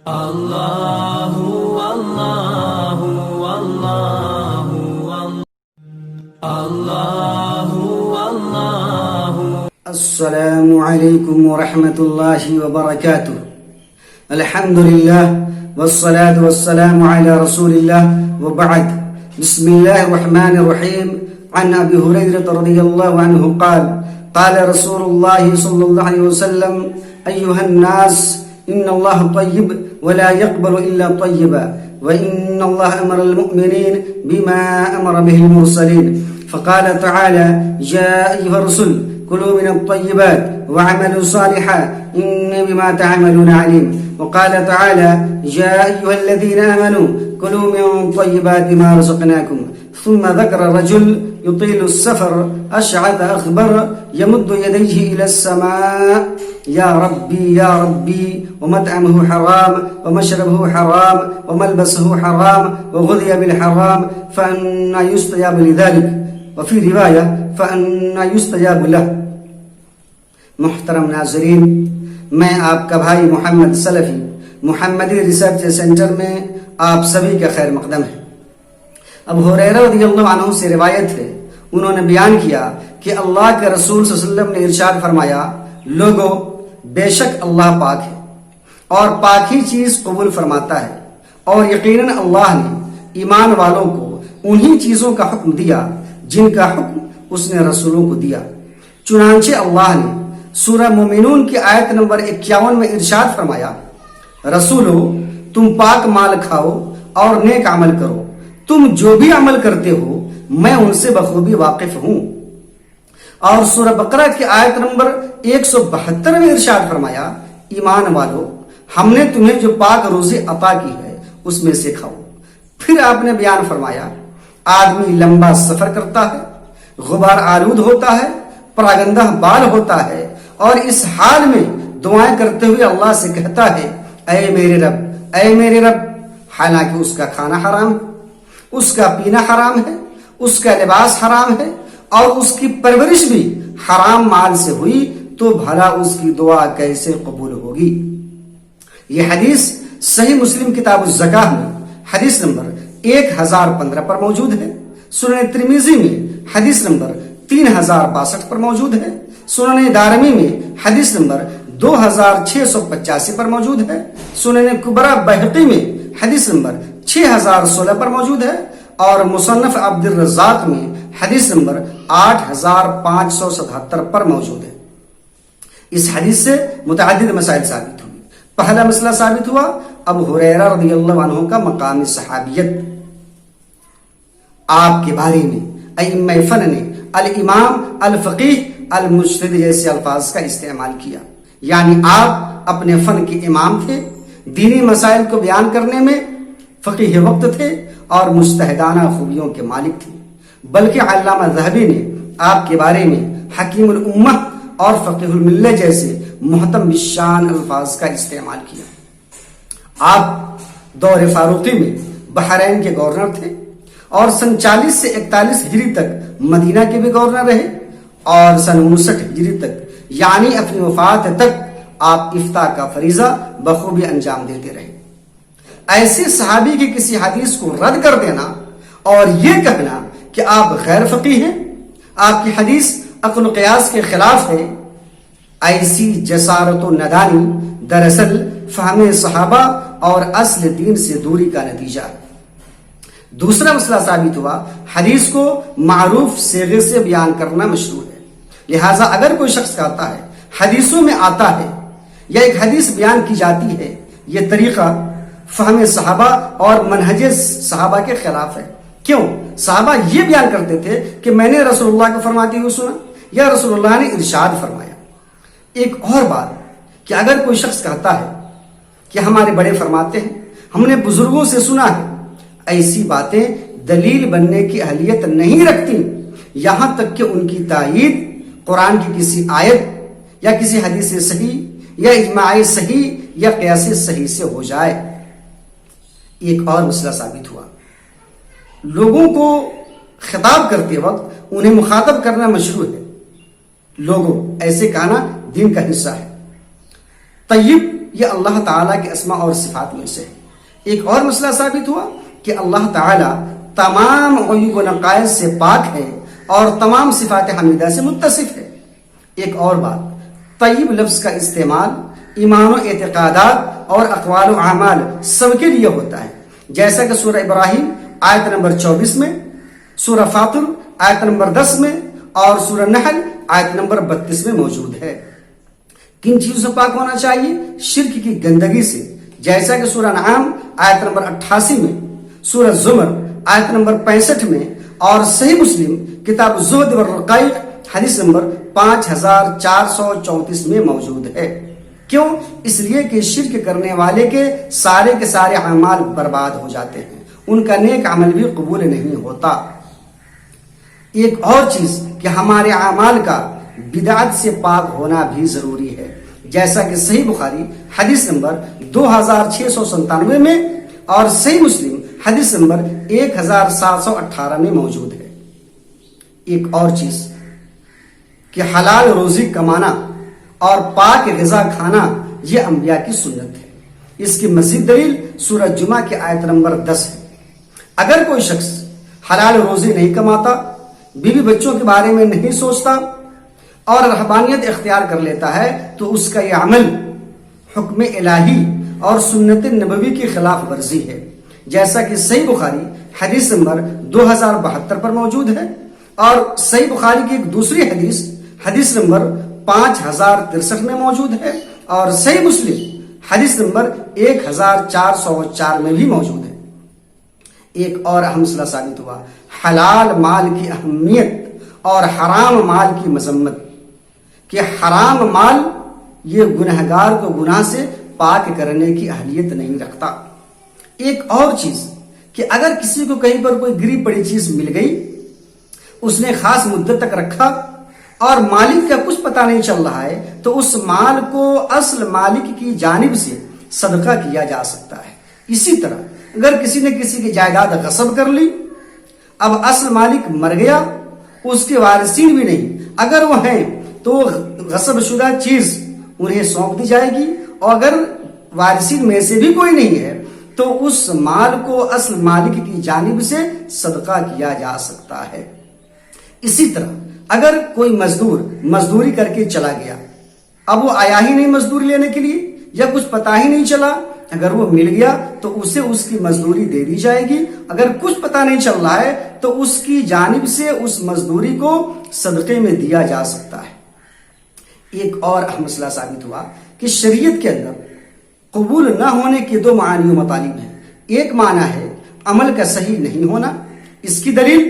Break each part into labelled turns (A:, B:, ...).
A: اللہ اللہ اللہ اللہ اللہ۔
B: السلام علیکم ورحمۃ اللہ وبرکاتہ۔ الحمد للہ والصلاة والسلام علی رسول اللہ وبعد۔ بسم اللہ الرحمن الرحیم۔ عن ابی ہریرہ رضی اللہ عنہ قال قال رسول اللہ صلی اللہ علیہ وسلم ایھا الناس ان اللہ طیب ولا يقبل الا طیبا وان اللہ امر المؤمنین بما امر به المرسلین فقال تعالی یا ایھا الرسل كلوا من الطيبات وعملوا صالحا إني بما تعملون عليم وقال تعالى يا أيها الذين آمنوا كلوا من طيبات ما رزقناكم ثم ذكر الرجل يطيل السفر أشعث أخبر يمد يديه إلى السماء يا ربي يا ربي ومطعمه حرام ومشربه حرام وملبسه حرام وغذي بالحرام فأنى يستجاب لذلك وفي رواية فأنى يستجاب له۔ محترم ناظرین، میں آپ کا بھائی محمد سلفی محمدی ریسرچ سینٹر میں آپ سبھی کا خیر مقدم ہے۔ ابو ہریرہ رضی اللہ عنہ سے روایت ہے، انہوں نے بیان کیا کہ اللہ کے رسول صلی اللہ علیہ وسلم نے ارشاد فرمایا، لوگو بے شک اللہ پاک ہے اور پاک ہی چیز قبول فرماتا ہے، اور یقیناً اللہ نے ایمان والوں کو انہی چیزوں کا حکم دیا جن کا حکم اس نے رسولوں کو دیا۔ چنانچہ اللہ نے سورہ مومنون کی آیت نمبر 51 میں ارشاد فرمایا، رسولو تم پاک مال کھاؤ اور نیک عمل کرو، تم جو بھی عمل کرتے ہو میں ان سے بخوبی واقف ہوں۔ اور سورہ بقرہ کی آیت نمبر 172 میں ارشاد فرمایا، ایمان والو ہم نے تمہیں جو پاک روزی عطا کی ہے اس میں سے کھاؤ۔ پھر آپ نے بیان فرمایا، آدمی لمبا سفر کرتا ہے، غبار آلود ہوتا ہے، پراگندہ بال ہوتا ہے، اور اس حال میں دعائیں کرتے ہوئے اللہ سے کہتا ہے، اے میرے رب اے میرے رب، حالانکہ اس کا کھانا حرام ہے، اس کا پینا حرام ہے، اس کا لباس حرام ہے، اور اس کی پرورش بھی حرام مال سے ہوئی، تو بھلا اس کی دعا کیسے قبول ہوگی؟ یہ حدیث صحیح مسلم کتاب الزکاہ میں حدیث نمبر 1015 پر موجود ہے، سنن ترمذی میں حدیث نمبر 3062 پر موجود ہے، سنن دارمی میں حدیث نمبر 2685 پر موجود ہے، سنن کبری بہقی میں حدیث نمبر 6016 پر موجود ہے، اور مصنف عبد الرزاق میں حدیث نمبر 8577 پر موجود ہے۔ اس حدیث سے متعدد مسائل ثابت ہوئی۔ پہلا مسئلہ ثابت ہوا ابو ہریرہ رضی اللہ عنہ کا مقام صحابیت۔ آپ کے بارے میں ائمہ فن نے الامام، الفقیہ، المجتہد جیسے الفاظ کا استعمال کیا، یعنی آپ اپنے فن کے امام تھے، دینی مسائل کو بیان کرنے میں فقیہ وقت تھے، اور مجتہدانہ خوبیوں کے مالک تھے۔ بلکہ علامہ ذہبی نے آپ کے بارے میں حکیم الامہ اور فقیہ الملہ جیسے محترم بالشان الفاظ کا استعمال کیا۔ آپ دور فاروقی میں بحرین کے گورنر تھے، اور سن 40 سے 41 ہجری تک مدینہ کے بھی گورنر رہے، اور سن 59 ہجری تک یعنی اپنی وفات تک آپ افتاء کا فریضہ بخوبی انجام دیتے رہے۔ ایسے صحابی کی کسی حدیث کو رد کر دینا اور یہ کہنا کہ آپ غیر فقیہ ہیں، آپ کی حدیث عقل و قیاس کے خلاف ہے، ایسی جسارت و ندانی دراصل فہم صحابہ اور اصل دین سے دوری کا نتیجہ ہے۔ دوسرا مسئلہ ثابت ہوا، حدیث کو معروف صیغے سے بیان کرنا مشروع ہے، لہٰذا اگر کوئی شخص کہتا ہے حدیثوں میں آتا ہے یا ایک حدیث بیان کی جاتی ہے، یہ طریقہ فہم صحابہ اور منہج صحابہ کے خلاف ہے۔ کیوں؟ صحابہ یہ بیان کرتے تھے کہ میں نے رسول اللہ کو فرماتے ہوئے سنا، یا رسول اللہ نے ارشاد فرمایا۔ ایک اور بات کہ اگر کوئی شخص کہتا ہے کہ ہمارے بڑے فرماتے ہیں، ہم نے بزرگوں سے سنا ہے، ایسی باتیں دلیل بننے کی اہلیت نہیں رکھتی یہاں تک کہ ان کی تائید قرآن کی کسی آیت یا کسی حدیث صحیح یا اجماع صحیح یا قیاس صحیح سے ہو جائے۔ ایک اور مسئلہ ثابت ہوا، لوگوں کو خطاب کرتے وقت انہیں مخاطب کرنا مشروع ہے۔ لوگوں ایسے کہنا دین کا حصہ ہے۔ طیب یہ اللہ تعالیٰ کے اسماء اور صفات میں سے ہے۔ ایک اور مسئلہ ثابت ہوا کہ اللہ تعالیٰ تمام عیوب و نقائص سے پاک ہے اور تمام صفات حمیدہ سے متصف ہے۔ ایک اور بات، طیب لفظ کا استعمال ایمان و اعتقادات اور اقوال و اعمال سب کے لیے ہوتا ہے، جیسا کہ سورہ ابراہیم آیت نمبر 24 میں، سورہ فاطر آیت نمبر 10 میں اور سورہ نحل آیت نمبر 32 میں موجود ہے۔ کن چیزوں سے پاک ہونا چاہیے؟ شرک کی گندگی سے، جیسا کہ سورہ انعام آیت نمبر 88 میں، سورہ زمر آیت نمبر 65 میں اور صحیح مسلم کتاب الزہد والرقائق حدیث نمبر 5434 میں موجود ہے۔ کیوں؟ اس لیے کہ شرک کرنے والے کے سارے اعمال برباد ہو جاتے ہیں، ان کا نیک عمل بھی قبول نہیں ہوتا۔ ایک اور چیز کہ ہمارے اعمال کا بدعت سے پاک ہونا بھی ضروری ہے، جیسا کہ صحیح بخاری حدیث نمبر 2697 میں اور صحیح مسلم حدیث نمبر 1718 میں موجود ہے۔ ایک اور چیز کہ حلال روزی کمانا اور پاک غذا کھانا یہ انبیاء کی سنت ہے۔ اس کی مزید دلیل سورہ جمعہ کی آیت نمبر 10 ہے۔ اگر کوئی شخص حلال روزی نہیں کماتا، بیوی بچوں کے بارے میں نہیں سوچتا اور رہبانیت اختیار کر لیتا ہے تو اس کا یہ عمل حکم الہی اور سنت نبوی کی خلاف ورزی ہے، جیسا کہ صحیح بخاری حدیث نمبر 2072 پر موجود ہے اور صحیح بخاری کی ایک دوسری حدیث نمبر 5063 میں موجود ہے اور صحیح مسلم حدیث نمبر 1404 میں بھی موجود ہے۔ ایک اور اہم مسئلہ ثابت ہوا، حلال مال کی اہمیت اور حرام مال کی مذمت، کہ حرام مال یہ گنہگار کو گناہ سے پاک کرنے کی اہلیت نہیں رکھتا۔ ایک اور چیز کہ اگر کسی کو کہیں پر کوئی گری پڑی چیز مل گئی، اس نے خاص مدت تک رکھا اور مالک کا کچھ پتہ نہیں چل رہا ہے، تو اس مال کو اصل مالک کی جانب سے صدقہ کیا جا سکتا ہے۔ اسی طرح اگر کسی نے کسی کی جائیداد غصب کر لی، اب اصل مالک مر گیا، اس کے وارثین بھی نہیں، اگر وہ ہیں تو غصب شدہ چیز انہیں سونپ دی جائے گی، اور اگر وارثین میں سے بھی کوئی نہیں ہے تو اس مال کو اصل مالک کی جانب سے صدقہ کیا جا سکتا ہے۔ اسی طرح اگر کوئی مزدور مزدوری کر کے چلا گیا، اب وہ آیا ہی نہیں مزدوری لینے کے لیے یا کچھ پتہ ہی نہیں چلا، اگر وہ مل گیا تو اسے اس کی مزدوری دے دی جائے گی، اگر کچھ پتہ نہیں چل رہا ہے تو اس کی جانب سے اس مزدوری کو صدقے میں دیا جا سکتا ہے۔ ایک اور اہم مسئلہ ثابت ہوا کہ شریعت کے اندر قبول نہ ہونے کے دو معنی و مطالب ہیں۔ ایک معنی ہے عمل کا صحیح نہیں ہونا، اس کی دلیل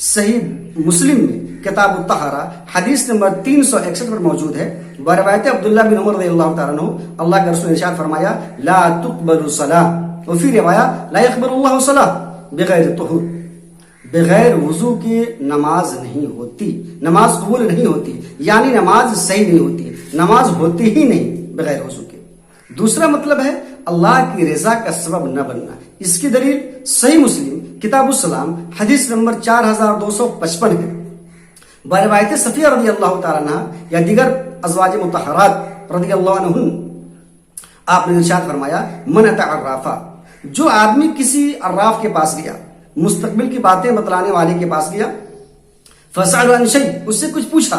B: صحیح مسلم میں کتاب الطہارہ حدیث نمبر 361 پر موجود ہے، روایت عبداللہ بن عمر رضی اللہ تعالیٰ عنہ، اللہ کے رسول نے ارشاد فرمایا لا تقبل صلاۃ، وفی روایت لا يقبل اللہ صلاۃ بغیر طہور، بغیر وضو کے نماز نہیں ہوتی، نماز قبول نہیں ہوتی، یعنی نماز صحیح نہیں ہوتی، نماز ہوتی ہی نہیں بغیر وضو کے۔ دوسرا مطلب ہے اللہ کی رضا کا سبب نہ بننا، اس کی دلیل صحیح مسلم کتاب السلام حدیث نمبر 4255 ہے، بروایت صفیہ رضی اللہ تعالیٰ عنہ یا دیگر ازواج مطہرات رضی اللہ عنہن، آپ نے ارشاد فرمایا من اتى عرافا، جو آدمی کسی عراف کے پاس گیا، مستقبل کی باتیں بتلانے والے کے پاس گیا، فسأل عن شيء، اس سے کچھ پوچھا،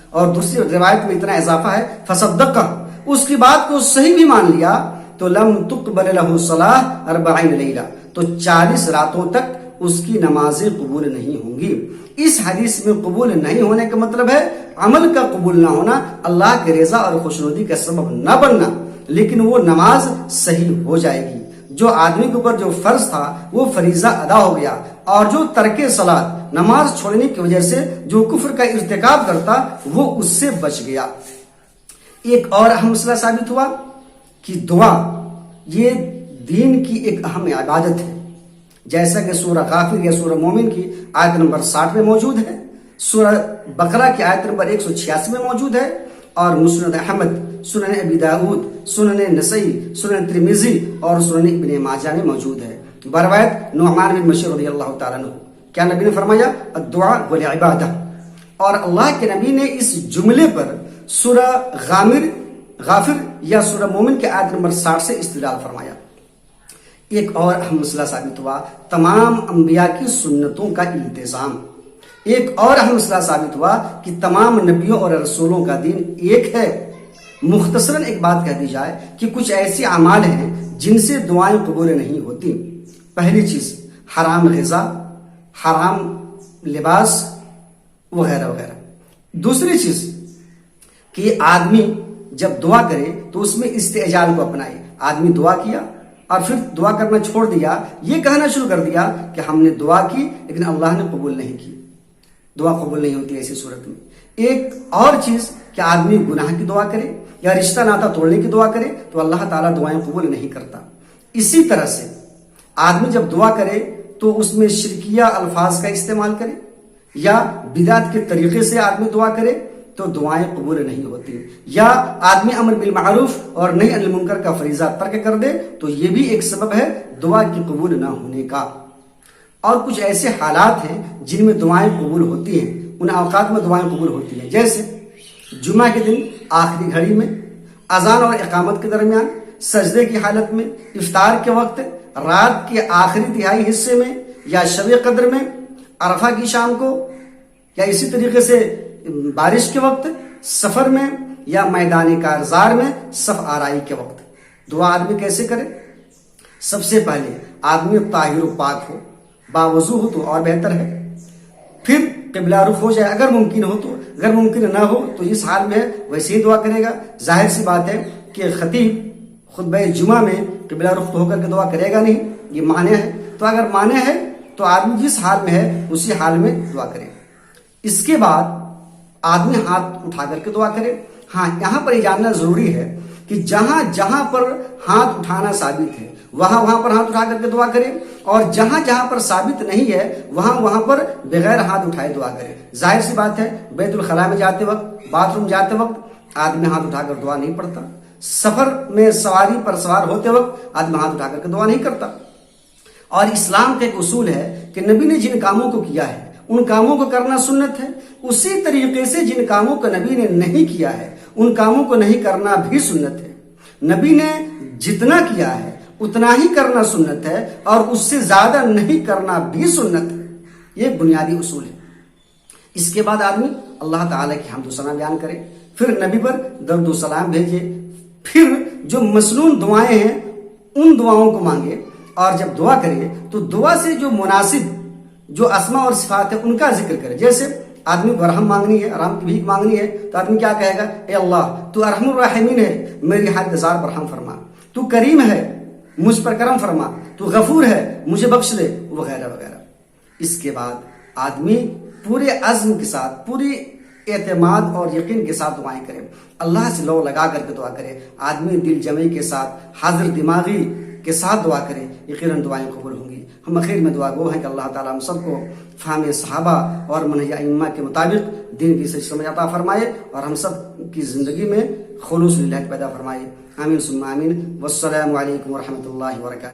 B: اور دوسری روایت میں اتنا اضافہ ہے فصدقہ، اس کی بات کو صحیح بھی مان لیا، تو لم تقبل له صلاۃ 40 لیلہ، تو 40 راتوں تک اس کی نمازیں قبول نہیں ہوں گی۔ اس حدیث میں قبول نہیں ہونے کا مطلب ہے عمل کا قبول نہ ہونا، اللہ کی رضا اور خوشنودی کا سبب نہ بننا، لیکن وہ نماز صحیح ہو جائے گی۔ جو آدمی کے اوپر جو فرض تھا وہ فریضہ ادا ہو گیا، اور جو ترک صلاۃ نماز چھوڑنے کی وجہ سے جو کفر کا ارتکاب کرتا وہ اس سے بچ گیا۔ ایک اور اہم مسئلہ ثابت ہوا کہ دعا یہ دین کی ایک اہم عبادت ہے، جیسا کہ سورہ غافر یا سورہ مومن کی آیت نمبر 60 میں موجود ہے، سورہ بقرہ کی آیت نمبر 186 میں موجود ہے، اور مسند احمد، سنن ابی داؤد، سنن نسائی، سنن ترمذی اور سنن ابن ماجہ میں موجود ہے، بروایت نعمان بن بشیر رضی اللہ تعالیٰ عنہ۔ کیا نبی نے فرمایا الدعاء والعبادہ، اور اللہ کے نبی نے اس جملے پر سورہ غامر غافر یا سورہ مومن کے آیت نمبر 60 سے استدلال فرمایا۔ ایک اور اہم مسئلہ ثابت ہوا تمام انبیاء کی سنتوں کا التزام۔ ایک اور اہم مسئلہ ثابت ہوا کہ تمام نبیوں اور رسولوں کا دین ایک ہے۔ مختصراً ایک بات کہہ دی جائے کہ کچھ ایسے اعمال ہیں جن سے دعائیں قبول نہیں ہوتی۔ پہلی چیز حرام غذا، حرام لباس وغیرہ وغیرہ۔ دوسری چیز کہ آدمی جب دعا کرے تو اس میں استعجال کو اپنائے۔ آدمی دعا کیا اور پھر دعا کرنا چھوڑ دیا، یہ کہنا شروع کر دیا کہ ہم نے دعا کی لیکن اللہ نے قبول نہیں کی۔ دعا قبول نہیں ہوتی ایسی صورت میں۔ ایک اور چیز کہ آدمی گناہ کی دعا کرے یا رشتہ ناتا توڑنے کی دعا کرے تو اللہ تعالیٰ دعائیں قبول نہیں کرتا۔ اسی طرح سے آدمی جب دعا کرے تو اس میں شرکیہ الفاظ کا استعمال کرے یا بدعت کے طریقے سے آدمی دعا کرے تو دعائیں قبول نہیں ہوتی، یا آدمی امر بالمعروف اور نہی عن المنکر کا فریضہ ترک کر دے تو یہ بھی ایک سبب ہے دعا کی قبول نہ ہونے کا۔ اور کچھ ایسے حالات ہیں جن میں دعائیں قبول ہوتی ہیں، ان اوقات میں دعائیں قبول ہوتی ہیں، جیسے جمعہ کے دن آخری گھڑی میں، اذان اور اقامت کے درمیان، سجدے کی حالت میں، افطار کے وقت، رات کے آخری تہائی حصے میں، یا شب قدر میں، عرفہ کی شام کو، یا اسی طریقے سے بارش کے وقت، سفر میں، یا میدان کارزار میں صف آرائی کے وقت۔ دعا آدمی کیسے کرے؟ سب سے پہلے آدمی طاہر و پاک ہو، باوضو ہو تو اور بہتر ہے، پھر قبلہ رخ ہو جائے اگر ممکن ہو تو، اگر ممکن نہ ہو تو اس حال میں ویسے ہی دعا کرے گا۔ ظاہر سی بات ہے کہ خطیب خطبہ جمعہ میں قبلہ رخ ہو کر کے دعا کرے گا نہیں، یہ مانع ہے۔ تو اگر مانع ہے تو آدمی جس حال میں ہے اسی حال میں دعا کرے۔ اس کے بعد آدمی ہاتھ اٹھا کر کے دعا کرے۔ ہاں، یہاں پر یہ جاننا ضروری ہے کہ جہاں جہاں پر ہاتھ اٹھانا ثابت ہے وہاں پر ہاتھ اٹھا کر کے دعا کرے، اور جہاں جہاں پر ثابت نہیں ہے وہاں پر بغیر ہاتھ اٹھائے دعا کرے۔ ظاہر سی بات ہے بیت الخلاء میں جاتے وقت، باتھ روم جاتے وقت آدمی ہاتھ اٹھا کر دعا نہیں پڑھتا، سفر میں سواری پر سوار ہوتے وقت آدمی ہاتھ اٹھا کر کے دعا نہیں کرتا۔ اور اسلام کا ایک اصول ہے کہ نبی نے جن کاموں کو کیا ہے ان کاموں کو کرنا سنت ہے، اسی طریقے سے جن کاموں کو نبی نے نہیں کیا ہے ان کاموں کو نہیں کرنا بھی سنت ہے۔ نبی نے جتنا کیا ہے اتنا ہی کرنا سنت ہے، اور اس سے زیادہ نہیں کرنا بھی سنت ہے۔ یہ بنیادی اصول ہے۔ اس کے بعد آدمی اللہ تعالیٰ کی حمد و ثنا بیان کرے، پھر نبی پر درود و سلام بھیجے، پھر جو مسنون دعائیں ہیں ان دعاؤں کو مانگے، اور جب دعا کرے تو دعا سے جو مناسب جو اسماء اور صفات ہے ان کا ذکر کرے۔ جیسے آدمی کو رحم مانگنی ہے، رحم کی بھیک مانگنی ہے تو آدمی کیا کہے گا؟ اے اللہ تو ارحم الراحمین ہے، میری حد گزار پر رحم فرما، تو کریم ہے مجھ پر کرم فرما، تو غفور ہے مجھے بخش دے، وغیرہ وغیرہ۔ اس کے بعد آدمی پورے عزم کے ساتھ، پوری اعتماد اور یقین کے ساتھ دعائیں کرے، اللہ سے لو لگا کر کے دعا کرے، آدمی دل جمعی کے ساتھ، حاضر دماغی کے ساتھ دعا کرے، یقیناً دعائیں قبول ہوں گی۔ ہم اخیر میں دعا گو ہیں کہ اللہ تعالیٰ ہم سب کو فہم صحابہ اور منہج ائمہ کے مطابق دین کی صحیح سمجھ عطا فرمائے، اور ہم سب کی زندگی میں خلوص للہ پیدا فرمائے۔ آمین ثم آمین۔ والسلام علیکم ورحمۃ اللہ وبرکاتہ۔